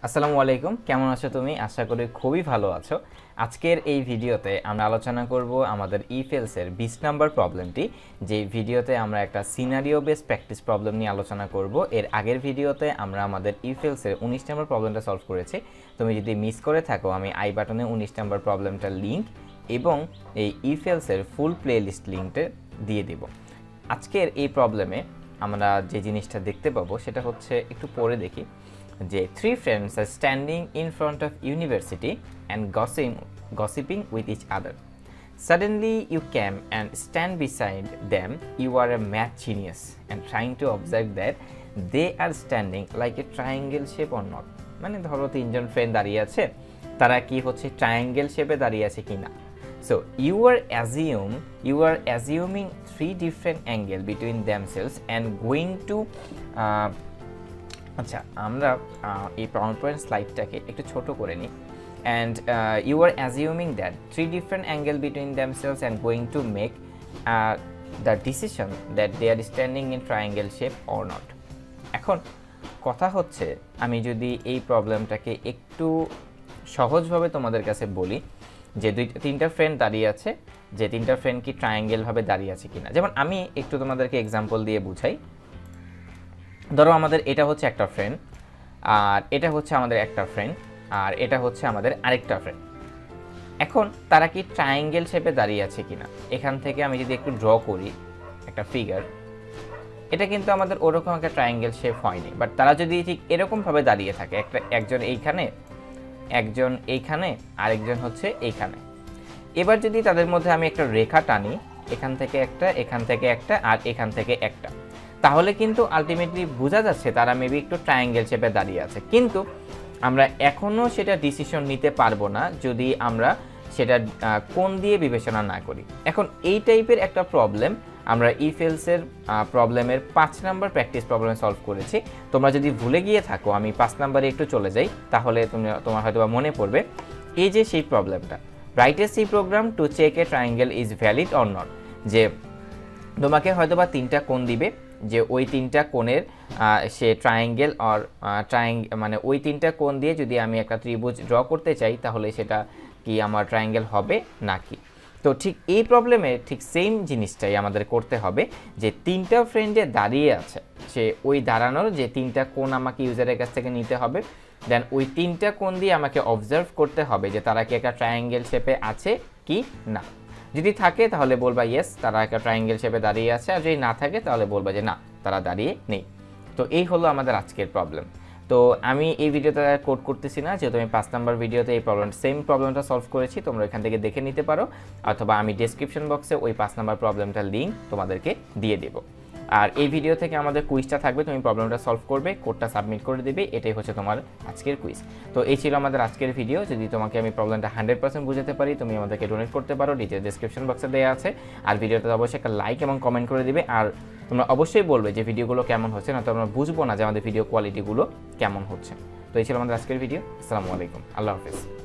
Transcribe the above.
আসসালামু আলাইকুম, কেমন আছো তুমি? আশা করি খুবই ভালো আছো। আজকের এই ভিডিওতে আমরা আলোচনা করব আমাদের ইফেলসের 20 নাম্বার প্রবলেমটি। যে ভিডিওতে আমরা একটা সিনারিও বেস প্র্যাকটিস প্রবলেম নিয়ে আলোচনা করব। এর আগের ভিডিওতে আমরা আমাদের ইফেলসের 19 নাম্বার প্রবলেমটা সলভ করেছি। তুমি যদি মিস করে থাকো, আমি আই বাটনে 19 নাম্বার প্রবলেমটার লিঙ্ক এবং এই ইফেলসের ফুল প্লেলিস্ট লিঙ্কটা দিয়ে দেব। আজকের এই প্রবলেমে আমরা যে জিনিসটা দেখতে পাবো সেটা হচ্ছে, একটু পরে দেখি যে three friends are standing in front of university and gossiping with each other. Suddenly you came and stand beside them. You are a math genius and trying to observe that they are standing like a triangle shape or not. মানে ধরো তিনজন friend দাঁড়িয়ে আছে, তারা কি হচ্ছে triangle শেপে দাঁড়িয়ে আছে কিনা। So you are assuming three different angle between themselves and going to আচ্ছা, আমরা এই পাওয়ারপয়েন্ট স্লাইডটাকে একটু ছোট করে নিই। And you are assuming that three different angle between themselves and going to make the decision that they are standing in triangle shape or not. এখন কথা হচ্ছে, আমি যদি এই প্রবলেমটাকে একটু সহজভাবে তোমাদের কাছে বলি যে তিনটা ফ্রেন্ড দাঁড়িয়ে আছে, যে তিনটা ফ্রেন্ড কি ট্রায়াঙ্গেলভাবে দাঁড়িয়ে আছে কিনা। যেমন আমি একটু তোমাদেরকে এক্সাম্পল দিয়ে বুঝাই। ধরো আমাদের এটা হচ্ছে একটা ফ্রেন্ড, আর এটা হচ্ছে আমাদের একটা ফ্রেন্ড, আর এটা হচ্ছে আমাদের আরেকটা ফ্রেন্ড। এখন তারা কি ট্রায়াঙ্গেল শেপে দাঁড়িয়ে আছে কিনা, এখান থেকে আমি যদি একটু ড্র করি একটা ফিগার, এটা কিন্তু আমাদের ওরকম একটা ট্রায়াঙ্গেল শেপ হয়নি। বাট তারা যদি ঠিক এরকমভাবে দাঁড়িয়ে থাকে, একজন এইখানে, একজন এইখানে, আরেকজন হচ্ছে এইখানে। এবার যদি তাদের মধ্যে আমি একটা রেখা টানি, এখান থেকে একটা, এখান থেকে একটা, আর এখান থেকে একটা, তাহলে কিন্তু আলটিমেটলি বোঝা যাচ্ছে তারা মেবি একটু ট্রায়াঙ্গেল শেপে দাঁড়িয়ে আছে। কিন্তু আমরা এখনও সেটা ডিসিশন নিতে পারবো না যদি আমরা সেটা কোণ দিয়ে বিবেচনা না করি। এখন এই টাইপের একটা প্রবলেম আমরা ইফেলসের প্রবলেমের 5 নাম্বার প্র্যাকটিস প্রবলেম সলভ করেছি। তোমরা যদি ভুলে গিয়ে থাকো, আমি 5 নাম্বারে একটু চলে যাই, তাহলে তোমার হয়তো মনে পড়বে। এই যে সেই প্রবলেমটা, right a C program to check a triangle is valid or not. যে তোমাকে হয়তোবা তিনটা কোণ দিবে, যে ওই তিনটা কোণের সে ট্রায়াঙ্গেল অর মানে ওই তিনটা কোণ দিয়ে যদি আমি একটা ত্রিভুজ ড্র করতে চাই, তাহলে সেটা কি আমার ট্রায়াঙ্গেল হবে নাকি। তো ঠিক এই প্রবলেমে ঠিক সেম জিনিসটাই আমাদের করতে হবে, যে তিনটা ফ্রেন্ড যে দাঁড়িয়ে আছে, সে ওই দাঁড়ানোর যে তিনটা কোণ আমাকে ইউজারের কাছ থেকে নিতে হবে। দেন ওই তিনটা কোণ দিয়ে আমাকে অবজার্ভ করতে হবে যে তারা কি একটা ট্রায়াঙ্গেল শেপে আছে কি না। যদি থাকে তাহলে বলবা ইয়েস, তারা একটা ট্রায়াঙ্গেল শেপে দাঁড়িয়ে আছে, আর যদি না থাকে তাহলে বলবা যে না, তারা দাঁড়িয়ে নেই। তো এই হলো আমাদের আজকের প্রবলেম। তো আমি এই ভিডিওতে কোড করতেছি না, যেহেতু আমি 5 নাম্বার ভিডিওতে এই সেম প্রবলেমটা সলভ করেছি। তোমরা এখান থেকে দেখে নিতে পারো, অথবা আমি ডেসক্রিপশন বক্সে ওই 5 নাম্বার প্রবলেমটার লিঙ্ক তোমাদেরকে দিয়ে দেবো। আর এই ভিডিও থেকে আমাদের কুইজটা থাকবে, তুমি প্রবলেমটা সলভ করবে, কোডটা সাবমিট করে দেবে, এটাই হচ্ছে তোমার আজকের কুইজ। তো এই ছিল আমাদের আজকের ভিডিও। যদি তোমাকে আমি প্রবলেমটা 100% বুঝাতে পারি, তুমি আমাদেরকে ডোনেট করতে পারো, নিচে ডেসক্রিপশন বক্সে দেওয়া আছে। আর ভিডিওটা অবশ্যই একটা লাইক এবং কমেন্ট করে দিবে। আর তোমরা অবশ্যই বলবে যে ভিডিওগুলো কেমন হচ্ছে, না তো আমরা বুঝবো না যে আমাদের ভিডিও কোয়ালিটিগুলো কেমন হচ্ছে। তো এই ছিল আমাদের আজকের ভিডিও। আসসালামু আলাইকুম, আল্লাহ হাফেজ।